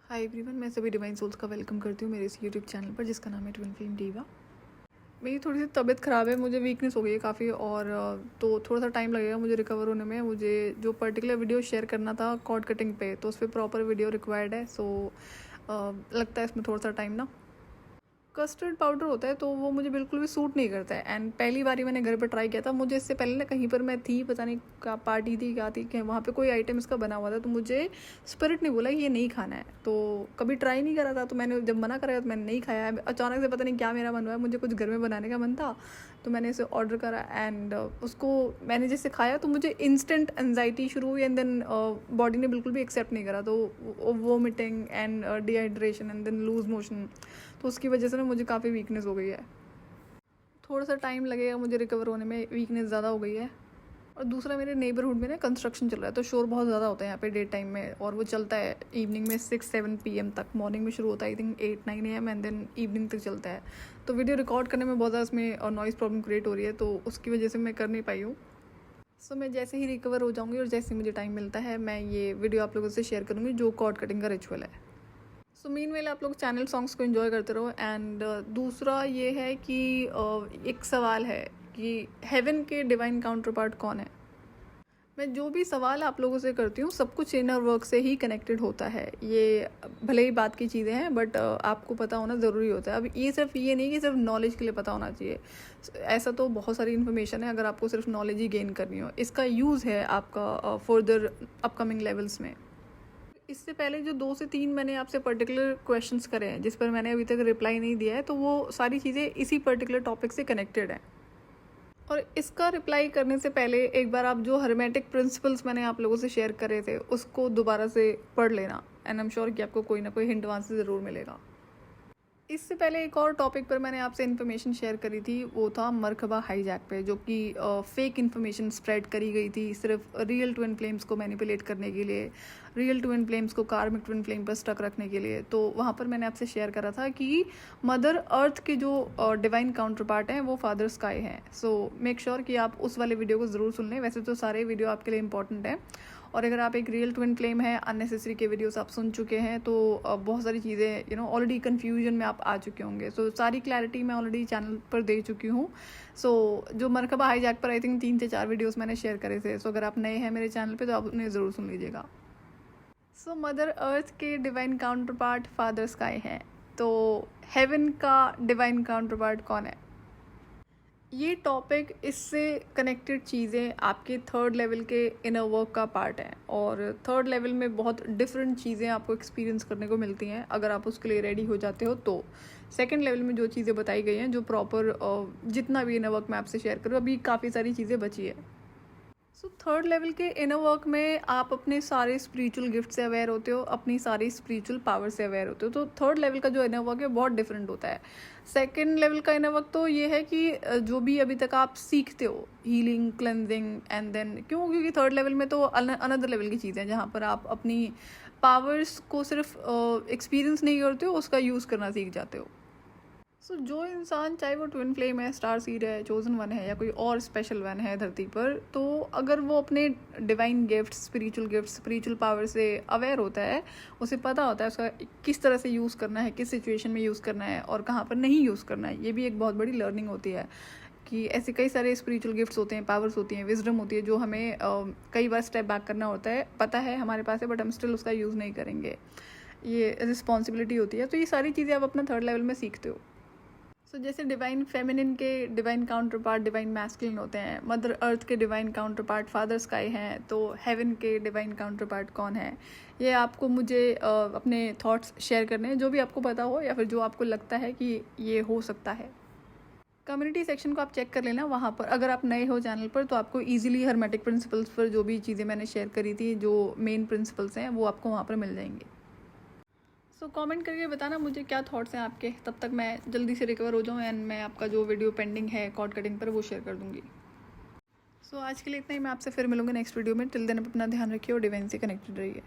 Hi everyone, मैं सभी divine souls का वेलकम करती हूँ मेरे इस यूट्यूब चैनल पर जिसका नाम है ट्विन फ्लेम डीवा। मेरी थोड़ी सी तबीयत ख़राब है, मुझे वीकनेस हो गई है काफ़ी और तो थोड़ा सा टाइम लगेगा मुझे रिकवर होने में। मुझे जो पर्टिकुलर वीडियो शेयर करना था कॉर्ड कटिंग पे, तो उस पर प्रॉपर वीडियो रिक्वायर्ड है। सो लगता है इसमें थोड़ा सा टाइम ना। कस्टर्ड पाउडर होता है तो वो मुझे बिल्कुल भी सूट नहीं करता है। एंड पहली बार ही मैंने घर पर ट्राई किया था। मुझे इससे पहले ना कहीं पर मैं थी, पता नहीं क्या पार्टी थी क्या थी, कि वहाँ पे कोई आइटम इसका बना हुआ था, तो मुझे स्पिरिट ने बोला कि ये नहीं खाना है। तो कभी ट्राई नहीं करा था, तो मैंने जब मना करा तो मैंने नहीं खाया है। अचानक से पता नहीं क्या मेरा मन हुआ है, मुझे कुछ घर में बनाने का मन था, तो मैंने इसे ऑर्डर करा। एंड उसको मैंने जैसे खाया तो मुझे इंस्टेंट एनजाइटी शुरू हुई। एंड देन बॉडी ने बिल्कुल भी एक्सेप्ट नहीं करा, तो vomiting and dehydration and then loose motion, तो उसकी वजह से ना मुझे काफ़ी वीकनेस हो गई है। थोड़ा सा टाइम लगेगा मुझे रिकवर होने में, वीकनेस ज़्यादा हो गई है। और दूसरा, मेरे नेबरहुड में ना कंस्ट्रक्शन चल रहा है, तो शोर बहुत ज़्यादा होता है यहाँ पे डे टाइम में, और वो चलता है इवनिंग में 6-7 PM तक। मॉर्निंग में शुरू होता है I think 8-9 AM and then evening तक चलता है। तो वीडियो रिकॉर्ड करने में बहुत ज़्यादा इसमें और नॉइज़ प्रॉब्लम क्रिएट हो रही है, तो उसकी वजह से मैं कर नहीं पाई हूँ। सो मैं जैसे ही रिकवर हो जाऊँगी और जैसे ही मुझे टाइम मिलता है, मैं ये वीडियो आप लोगों से शेयर करूँगी जो कॉर्ड कटिंग का रिचुअल है। सो मीनवेल आप लोग चैनल सॉन्ग्स को एंजॉय करते रहो। एंड दूसरा ये है कि एक सवाल है कि हेवन के डिवाइन काउंटर पार्ट कौन है। मैं जो भी सवाल आप लोगों से करती हूँ सब कुछ इनर वर्क से ही कनेक्टेड होता है। ये भले ही बात की चीज़ें हैं, बट आपको पता होना ज़रूरी होता है। अब ये सिर्फ ये नहीं कि सिर्फ नॉलेज के लिए पता होना चाहिए, ऐसा तो बहुत सारी इन्फॉर्मेशन है। अगर आपको सिर्फ नॉलेज ही गेन करनी हो, इसका यूज़ है आपका फर्दर अपकमिंग लेवल्स में। इससे पहले जो 2 से 3 मैंने आपसे पर्टिकुलर क्वेश्चंस करे हैं जिस पर मैंने अभी तक रिप्लाई नहीं दिया है, तो वो सारी चीज़ें इसी पर्टिकुलर टॉपिक से कनेक्टेड हैं। और इसका रिप्लाई करने से पहले एक बार आप जो हर्मेटिक प्रिंसिपल्स मैंने आप लोगों से शेयर करे थे उसको दोबारा से पढ़ लेना। एंड आई एम श्योर कि आपको कोई ना कोई हिंट वहाँ से ज़रूर मिलेगा। इससे पहले एक और टॉपिक पर मैंने आपसे इन्फॉर्मेशन शेयर करी थी, वो था मरकबा हाईजैक पे, जो कि फेक इन्फॉर्मेशन स्प्रेड करी गई थी सिर्फ रियल ट्विन फ्लेम्स को मैनिपुलेट करने के लिए, रियल ट्विन फ्लेम्स को कार्मिक ट्विन फ्लेम पर स्टक रखने के लिए। तो वहाँ पर मैंने आपसे शेयर करा था कि मदर अर्थ के जो डिवाइन काउंटर पार्ट हैं वो फादर स्काई हैं। सो मेक श्योर कि आप उस वाले वीडियो को ज़रूर सुन लें। वैसे तो सारे वीडियो आपके लिए इंपॉर्टेंट हैं, और अगर आप एक रियल ट्विन फ्लेम है, अननेसेसरी के वीडियोस आप सुन चुके हैं, तो बहुत सारी चीज़ें ऑलरेडी कन्फ्यूजन में आप आ चुके होंगे। सो सारी क्लैरिटी मैं ऑलरेडी चैनल पर दे चुकी हूँ। सो जो मरकबा हाईजैक पर आई थिंक 3 से 4 वीडियोस मैंने शेयर करे थे। सो अगर आप नए हैं मेरे चैनल पे तो आप उन्हें ज़रूर सुन लीजिएगा। सो मदर अर्थ के divine counter part father sky है, तो हेवन का डिवाइन काउंटर पार्ट कौन है? ये टॉपिक, इससे कनेक्टेड चीज़ें आपके 3rd लेवल के इनर वर्क का पार्ट है। और 3rd लेवल में बहुत डिफरेंट चीज़ें आपको एक्सपीरियंस करने को मिलती हैं अगर आप उसके लिए रेडी हो जाते हो। तो 2nd लेवल में जो चीज़ें बताई गई हैं, जो प्रॉपर जितना भी इनर वर्क मैं आपसे शेयर करूँ, अभी काफ़ी सारी चीज़ें बची है। सो 3rd लेवल के इनर वर्क में आप अपने सारे स्पिरिचुअल गिफ्ट से अवेयर होते हो, अपनी सारी स्पिरिचुअल पावर से अवेयर होते हो। तो 3rd लेवल का जो इनर वर्क है बहुत डिफरेंट होता है। 2nd लेवल का इनर वर्क तो ये है कि जो भी अभी तक आप सीखते हो, हीलिंग, क्लेंजिंग एंड देन क्योंकि 3rd लेवल में तो अनदर लेवल की चीज़ें हैं जहाँ पर आप अपनी पावर्स को सिर्फ एक्सपीरियंस नहीं करते हो, उसका यूज़ करना सीख जाते हो। सो जो इंसान, चाहे वो ट्विन फ्लेम है, स्टार सीड है, चोजन वन है, या कोई और स्पेशल वन है धरती पर, तो अगर वो अपने डिवाइन गिफ्ट, स्पिरिचुअल पावर से अवेयर होता है, उसे पता होता है उसका किस तरह से यूज़ करना है, किस सिचुएशन में यूज़ करना है और कहाँ पर नहीं यूज़ करना है। ये भी एक बहुत बड़ी लर्निंग होती है कि ऐसे कई सारे स्पिरिचुअल गिफ्ट्स होते हैं, पावर्स होती हैं, विजडम होती है, जो हमें कई बार स्टेप बैक करना होता है। पता है हमारे पास है, बट हम स्टिल उसका यूज़ नहीं करेंगे। ये रिस्पॉन्सिबिलिटी होती है। तो ये सारी चीज़ें आप अपना 3rd लेवल में सीखते हो। सो जैसे डिवाइन फेमिनिन के divine counter part divine masculine होते हैं, मदर अर्थ के divine counter part father sky हैं, तो हेवन के डिवाइन काउंटर पार्ट कौन है? ये आपको मुझे अपने थॉट्स शेयर करने हैं, जो भी आपको पता हो या फिर जो आपको लगता है कि ये हो सकता है। कम्युनिटी सेक्शन को आप चेक कर लेना, वहाँ पर अगर आप नए हो चैनल पर तो आपको ईजिली हर्मेटिक प्रिंसिपल्स पर जो भी चीज़ें मैंने शेयर करी थी, जो मेन प्रिंसिपल्स हैं, वो आपको वहाँ पर मिल जाएंगे। सो कमेंट करके बताना मुझे क्या थॉट्स हैं आपके, तब तक मैं जल्दी से रिकवर हो जाऊँ एंड मैं आपका जो वीडियो पेंडिंग है कॉर्ड कटिंग पर वो शेयर कर दूँगी। सो आज के लिए इतना ही। मैं आपसे फिर मिलूँगी नेक्स्ट वीडियो में। टिल देन अपना ध्यान रखिए और डिवाइन से कनेक्टेड रहिए।